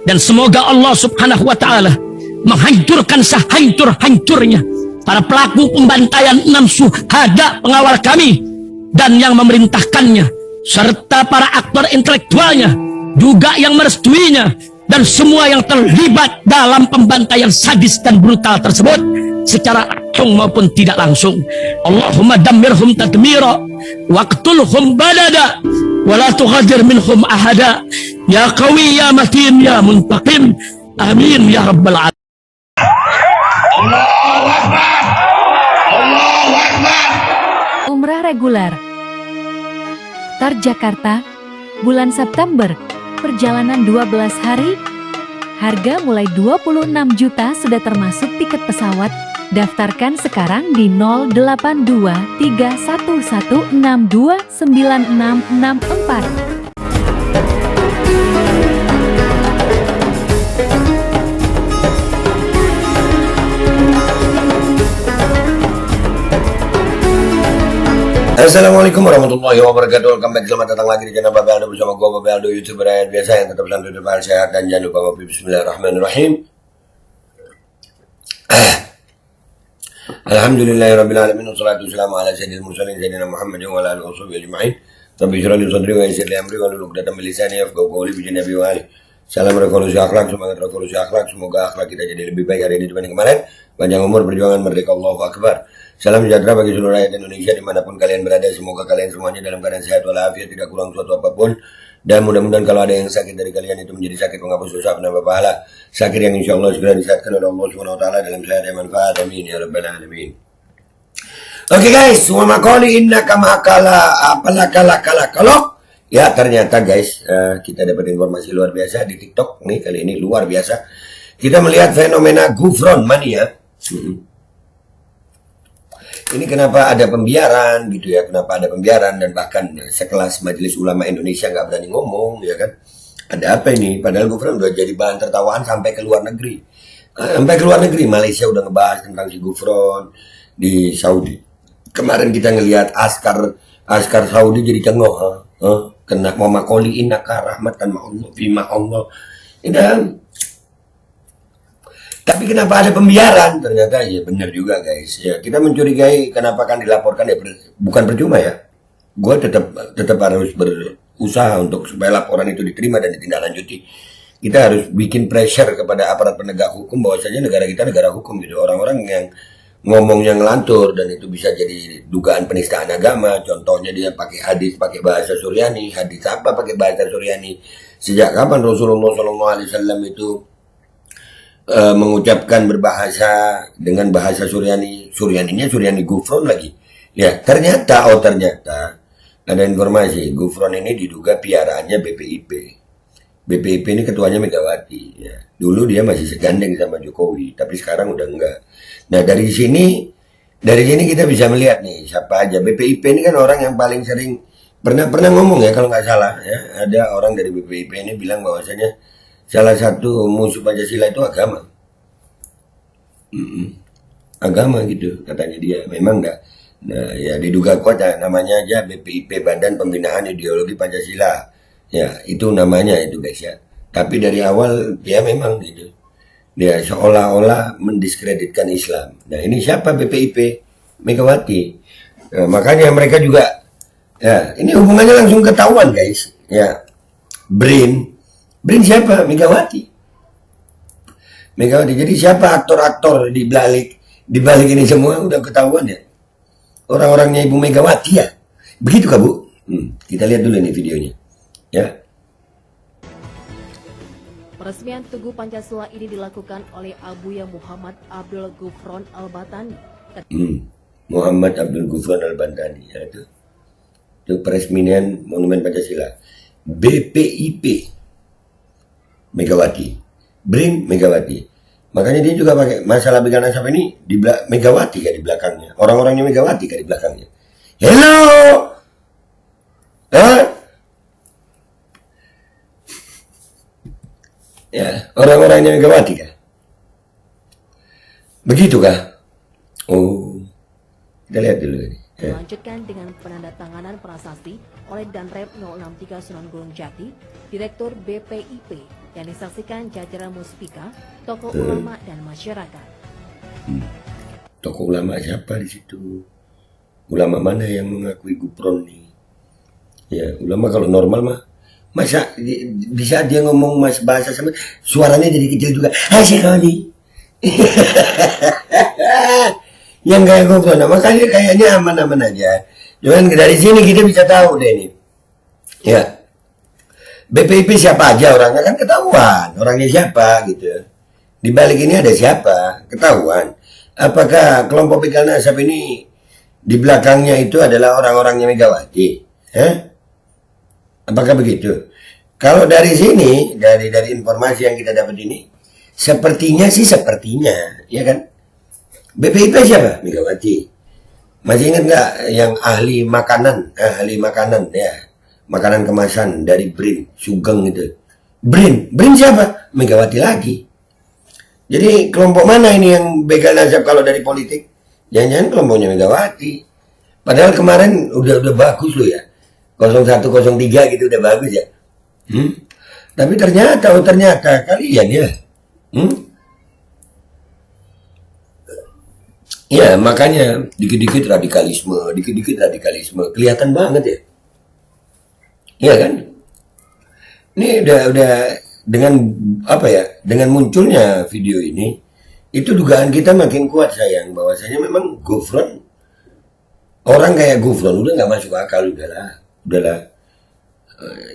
Dan semoga Allah subhanahu wa ta'ala menghancurkan sehancur-hancurnya para pelaku pembantaian 6 syuhada pengawal kami dan yang memerintahkannya, serta para aktor intelektualnya juga yang merestuinya, dan semua yang terlibat dalam pembantaian sadis dan brutal tersebut secara langsung maupun tidak langsung. Allahumma dammirhum tadmira waqtulhum balada wala tughadir minhum ahada ya qawi ya matin ya muntaqim amin ya rabbal alamin. Allahu Akbar, Allahu Akbar. Umrah reguler Tar Jakarta bulan September, perjalanan 12 hari, harga mulai 26 juta sudah termasuk tiket pesawat. Daftarkan sekarang di 082311629664. Assalamualaikum warahmatullahi wabarakatuh. Welcome back, selamat datang lagi di channel Babe Aldo bersama gue Babe Aldo, YouTuber rakyat biasa yang tetap santai, depan sehat, dan jangan lupa ngopi. Bismillahirrahmanirrahim. Alhamdulillahirabbil alamin, wassalatu wassalamu ala sayyidil mursalin sayyidina Muhammadin wa ala alihi washabihi ajma'in. Rabbi shrah li sadri wa yassir li amri wahlul 'uqdatam min lisani yafqahu qawli bi nabi wa ali. Salam revolusi akhlak, semangat revolusi akhlak. Semoga akhlak kita jadi lebih baik hari ini dibanding kemarin. Panjang umur, perjuangan, merdeka, Allahu Akbar. Salam sejahtera bagi seluruh rakyat Indonesia dimanapun kalian berada. Semoga kalian semuanya dalam keadaan sehat walafiat, tidak kurang suatu apapun. Dan mudah-mudahan kalau ada yang sakit dari kalian itu menjadi sakit menghapus dosa, penambah pahala. Sakit yang insya Allah segera disehatkan oleh Allah SWT dalam sehat yang manfaat. Amin ya rabbal alamin. Oke guys, semua makoli inna kamakala apalakala kalau ya ternyata guys, kita dapat informasi luar biasa di TikTok nih kali ini, luar biasa. Kita melihat fenomena Gufron mania. Ini kenapa ada pembiaran gitu ya, kenapa ada pembiaran, dan bahkan sekelas Majelis Ulama Indonesia nggak berani ngomong ya kan. Ada apa ini? Padahal Gufron udah jadi bahan tertawaan sampai ke luar negeri. Sampai ke luar negeri, Malaysia udah ngebahas tentang si Gufron di Saudi. Kemarin kita ngelihat askar Saudi jadi cengok, kena mau makoli innaka rahmatan ma'allah bima Allah. Tapi kenapa ada pembiaran? Ternyata ya benar juga guys. Ya, kita mencurigai kenapa kan dilaporkan ya, bukan percuma ya. Gue tetap harus berusaha untuk supaya laporan itu diterima dan ditindaklanjuti. Kita harus bikin pressure kepada aparat penegak hukum bahwasanya negara kita negara hukum gitu. Orang-orang yang ngomongnya ngelantur dan itu bisa jadi dugaan penistaan agama. Contohnya dia pakai hadis, pakai bahasa Suryani. Hadis apa pakai bahasa Suryani? Sejak kapan Rasulullah SAW itu mengucapkan berbahasa dengan bahasa Suryani? Suryaninya Suryani Gufron lagi. Ya ternyata ada informasi Gufron ini diduga piaraannya BPIP. BPIP ini ketuanya Megawati. Ya. Dulu dia masih segandeng sama Jokowi, tapi sekarang udah enggak. Nah dari sini kita bisa melihat nih siapa aja. BPIP ini kan orang yang paling sering pernah ngomong ya kalau nggak salah ya. Ada orang dari BPIP ini bilang bahwasanya salah satu musuh Pancasila itu agama. Agama gitu katanya dia. Memang enggak. Nah ya diduga kuat ya, namanya aja BPIP, Badan Pembinaan Ideologi Pancasila. Ya itu namanya itu guys ya. Tapi dari awal dia memang gitu. Dia seolah-olah mendiskreditkan Islam. Nah ini siapa BPIP? Megawati. Nah, makanya mereka juga ya ini hubungannya langsung ketahuan guys. Ya BRIN siapa? Megawati. Jadi siapa aktor-aktor di balik ini semua udah ketahuan ya. Orang-orangnya Ibu Megawati ya. Begitu kah Bu? Kita lihat dulu nih videonya. Ya. Peresmian Tugu Pancasila ini dilakukan oleh Abuya Muhammad Abdul Gufron Al-Batani. Muhammad Abdul Gufron Al-Batani ya, itu peresmian Monumen Pancasila. BPIP Megawati, BRIN Megawati. Makanya dia juga pakai masalah begal nasab ini di Megawati kan di belakangnya. Orang-orangnya Megawati kan di belakangnya. Hello. Ya, orang-orangnya Megawati kan. Begitu kah? Oh. Kita lihat dulu ini. Dilanjutkan dengan penandatanganan prasasti oleh Danrem 063 Sunan Gunung Jati, Direktur BPIP yang disaksikan jajaran muspika, tokoh ulama dan masyarakat. Tokoh ulama siapa di situ? Ulama mana yang mengakui Gufron nih? Ya, ulama kalau normal mah masa bisa dia ngomong mas bahasa sama suaranya jadi kecil juga. Asyikoni. Yang kayak Gufron, makanya kayaknya aman-aman aja. Cuman dari sini kita bisa tahu deh nih. Ya. BPIP siapa aja orangnya kan ketahuan. Orangnya siapa gitu. Di balik ini ada siapa? Ketahuan. Apakah kelompok Begal Nasab ini di belakangnya itu adalah orang-orangnya Megawati? Apakah begitu? Kalau dari sini, dari informasi yang kita dapat ini, sepertinya, ya kan? BPIP siapa? Megawati. Masih ingat nggak yang ahli makanan ya, makanan kemasan dari BRIN, Sugeng itu. BRIN siapa? Megawati lagi. Jadi kelompok mana ini yang Begal Nasab kalau dari politik? Jangan-jangan kelompoknya Megawati. Padahal kemarin udah bagus loh ya. 0103 gitu udah bagus ya. Tapi ternyata kalian ya. Ya makanya dikit-dikit radikalisme. Kelihatan banget ya. Iya kan? Ini udah dengan apa ya? Dengan munculnya video ini, itu dugaan kita makin kuat sayang bahwasanya memang Gufron, orang kayak Gufron udah nggak masuk akal udahlah.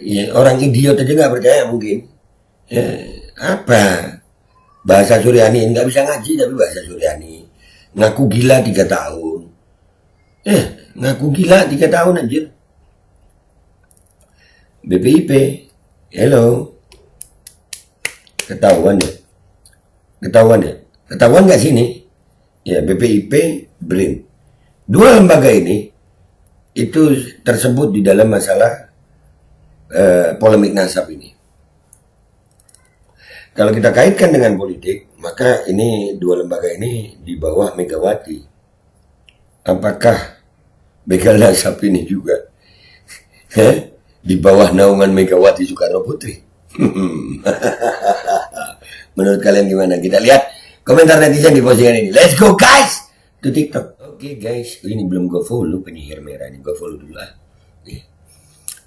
Ya, orang idiot aja nggak percaya mungkin. Ya, apa? Bahasa Suryani nggak bisa ngaji tapi bahasa Suryani. Ngaku gila 3 tahun. Ngaku gila 3 tahun anjir. BPIP, hello. Ketahuan nggak sini? Ya BPIP, BRIN. 2 lembaga ini itu tersebut di dalam masalah polemik nasab ini. Kalau kita kaitkan dengan politik, maka ini 2 lembaga ini di bawah Megawati. Apakah Begal Nasab ini juga di bawah naungan Megawati Soekarno Putri? Menurut kalian gimana? Kita lihat komentar netizen di postingan ini. Let's go guys to TikTok. Oke guys, ini belum gue follow penyihir merah ini, gue follow dulu lah.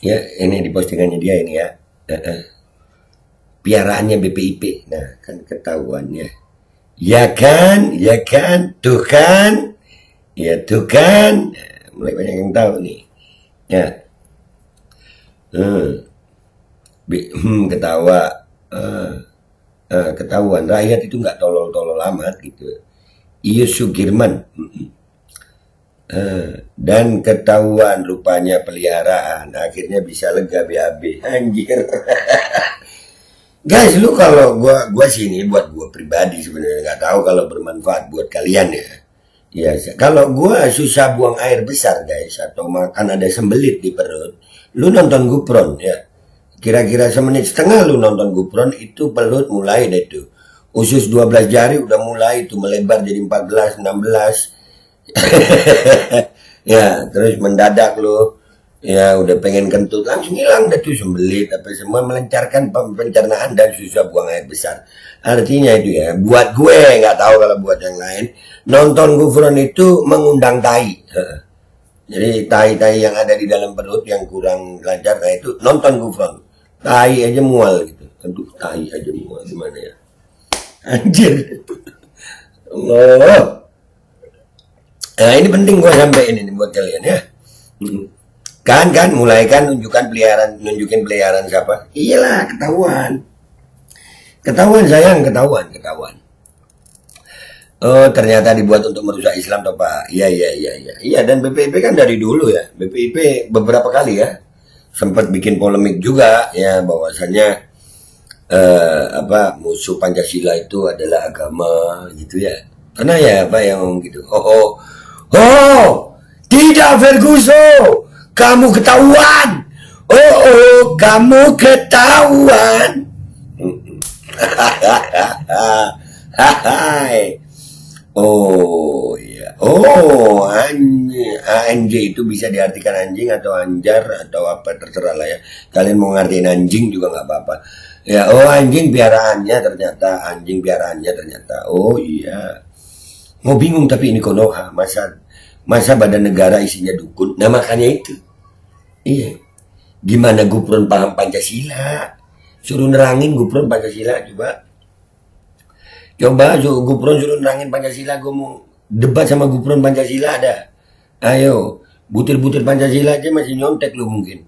Ya, ini di postingannya dia ini ya. Piaraannya BPIP. Nah, kan ketahuan ya. Ya kan, tuh kan. Ya tuh kan. Mulai banyak yang tahu nih. Ya. Ketawa. Ketahuan. Rakyat itu nggak tolol-tolol amat gitu. Ius Sugirman. Dan ketahuan rupanya peliharaan. Akhirnya bisa lega BAB. Anjir. Guys, lu kalau gua sini buat gua pribadi sebenarnya nggak tahu kalau bermanfaat buat kalian ya. Ya, kalau gua susah buang air besar guys atau makan ada sembelit di perut, lu nonton Gufron ya. Kira-kira semenit setengah lu nonton Gufron itu perut mulai deh tuh. Usus 12 jari udah mulai tuh melebar jadi 14, 16. Ya, terus mendadak lu ya udah pengen kentut langsung hilang deh tuh sembelit apa semua, melancarkan pencernaan dan susah buang air besar. Artinya itu ya buat gue, nggak tahu kalau buat yang lain, nonton Gufron itu mengundang tai. Jadi tai-tai yang ada di dalam perut yang kurang lancar, nah itu nonton Gufron, tai aja mual gitu. Aduh, tai aja mual gimana ya anjir. Allah. Nah ini penting gue sampein ini buat kalian ya. Kan mulai kan nunjukin peliharaan siapa? Iyalah, ketahuan sayang, ketahuan. Oh ternyata dibuat untuk merusak Islam toh Pak. Iya, dan BPIP kan dari dulu ya. BPIP beberapa kali ya sempat bikin polemik juga ya bahwasannya musuh Pancasila itu adalah agama gitu ya. Karena ya Pak yang ngomong gitu. Tidak Ferguson. Kamu ketahuan. Kamu ketahuan. Ya. ANJ itu bisa diartikan anjing atau anjar atau apa terserah lah ya. Kalian mau ngartiin anjing juga nggak apa-apa. Ya, oh anjing piaraannya ternyata. Oh iya. Mau bingung tapi ini Konoha. Masa badan negara isinya dukun. Nah makanya itu. Iya. Gimana Gufron paham Pancasila? Suruh nerangin Gufron Pancasila coba. Gufron suruh nerangin Pancasila. Gue mau debat sama Gufron Pancasila ada. Ayo. Butir-butir Pancasila aja masih nyontek lu mungkin.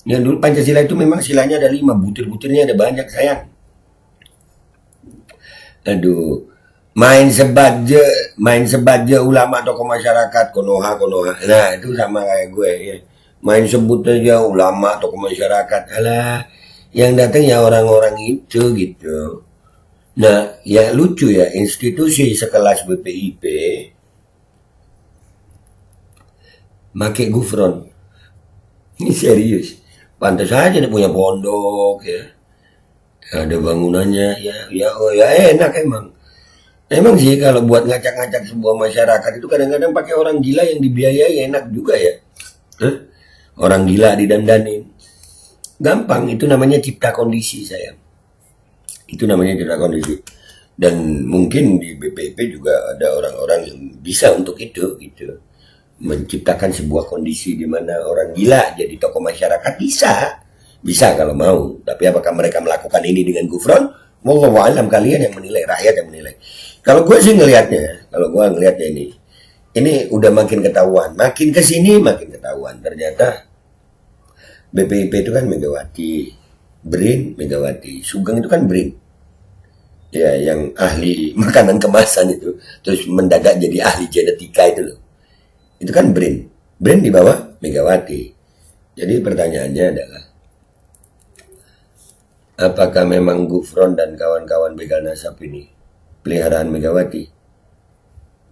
Ya dulu Pancasila itu memang silanya ada 5, butir-butirnya ada banyak sayang. Aduh, main sebaja ulama tokoh masyarakat Konoha. Nah itu sama kayak gue ya. Main sebut aja ulama tokoh masyarakat. Alah, yang datang ya orang-orang itu gitu. Nah ya lucu ya, institusi sekelas BPIP make Gufron. Ini serius. Pantas aja dia punya pondok ya. Ada bangunannya ya enak emang. Emang sih kalau buat ngacak-ngacak sebuah masyarakat itu kadang-kadang pakai orang gila yang dibiayai enak juga ya. Orang gila didandanin. Gampang, itu namanya cipta kondisi sayang. Itu namanya cipta kondisi. Dan mungkin di BPIP juga ada orang-orang yang bisa untuk itu gitu. Menciptakan sebuah kondisi di mana orang gila jadi tokoh masyarakat bisa kalau mau. Tapi apakah mereka melakukan ini dengan Gufron? Wallahu alam, kalian yang menilai, rakyat yang menilai. Kalau gue sih ngelihatnya ini udah makin ketahuan, makin kesini makin ketahuan. Ternyata BPIP itu kan Megawati, BRIN Megawati, Sugeng itu kan BRIN. Ya, yang ahli makanan kemasan itu, terus mendadak jadi ahli genetika itu loh. Itu kan BRIN di bawah Megawati. Jadi pertanyaannya adalah, apakah memang Gufron dan kawan-kawan begal nasab ini peliharaan Megawati?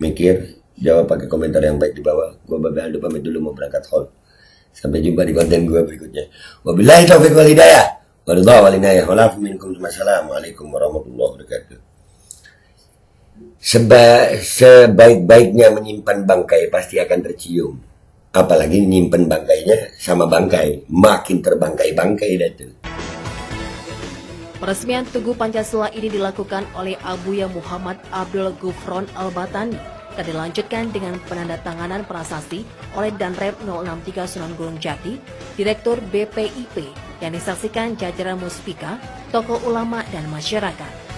Mikir, jawab pakai komentar yang baik di bawah. Gua Babe Aldo pamit dulu mau berangkat haul. Sampai jumpa di konten gua berikutnya. Wabillahi taufiq wal hidayah. Wallahu wal inayah. Wassalamualaikum warahmatullahi wabarakatuh. Sebaik-baiknya menyimpan bangkai pasti akan tercium. Apalagi nyimpen bangkainya sama bangkai, makin terbangkai-bangkai dah tuh. Peresmian Tugu Pancasila ini dilakukan oleh Abuya Muhammad Abdul Gufron Al-Batani dan dilanjutkan dengan penandatanganan prasasti oleh Danrem 063 Sunan Gunung Jati, Direktur BPIP, yang disaksikan jajaran muspika, tokoh ulama dan masyarakat.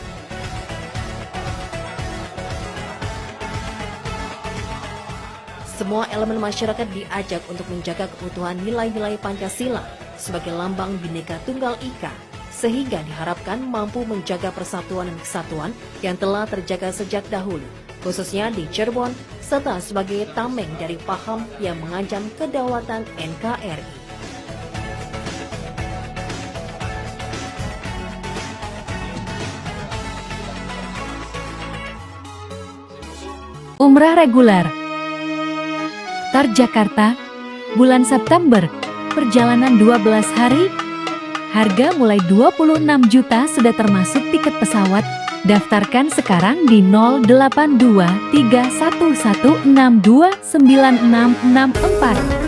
Semua elemen masyarakat diajak untuk menjaga keutuhan nilai-nilai Pancasila sebagai lambang Bhinneka Tunggal Ika, sehingga diharapkan mampu menjaga persatuan dan kesatuan yang telah terjaga sejak dahulu, khususnya di Cirebon, serta sebagai tameng dari paham yang mengancam kedaulatan NKRI. Umrah reguler Tar Jakarta, bulan September, perjalanan 12 hari, harga mulai 26 juta sudah termasuk tiket pesawat. Daftarkan sekarang di 082311629664.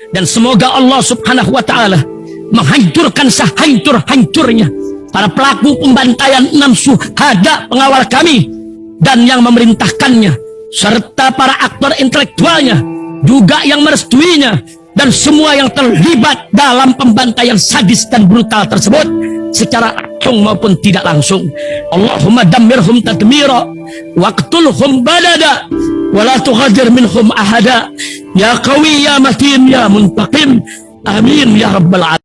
Dan semoga Allah subhanahu wa ta'ala menghancurkan sehancur-hancurnya para pelaku pembantaian 6 syuhada pengawal kami dan yang memerintahkannya, serta para aktor intelektualnya juga yang merestuinya, dan semua yang terlibat dalam pembantaian sadis dan brutal tersebut secara langsung maupun tidak langsung. Allahumma dammirhum tadmira waqtulhum badada wala tughadir minhum ahada ya qawi ya matin ya muntaqim amin ya rabbal alamin.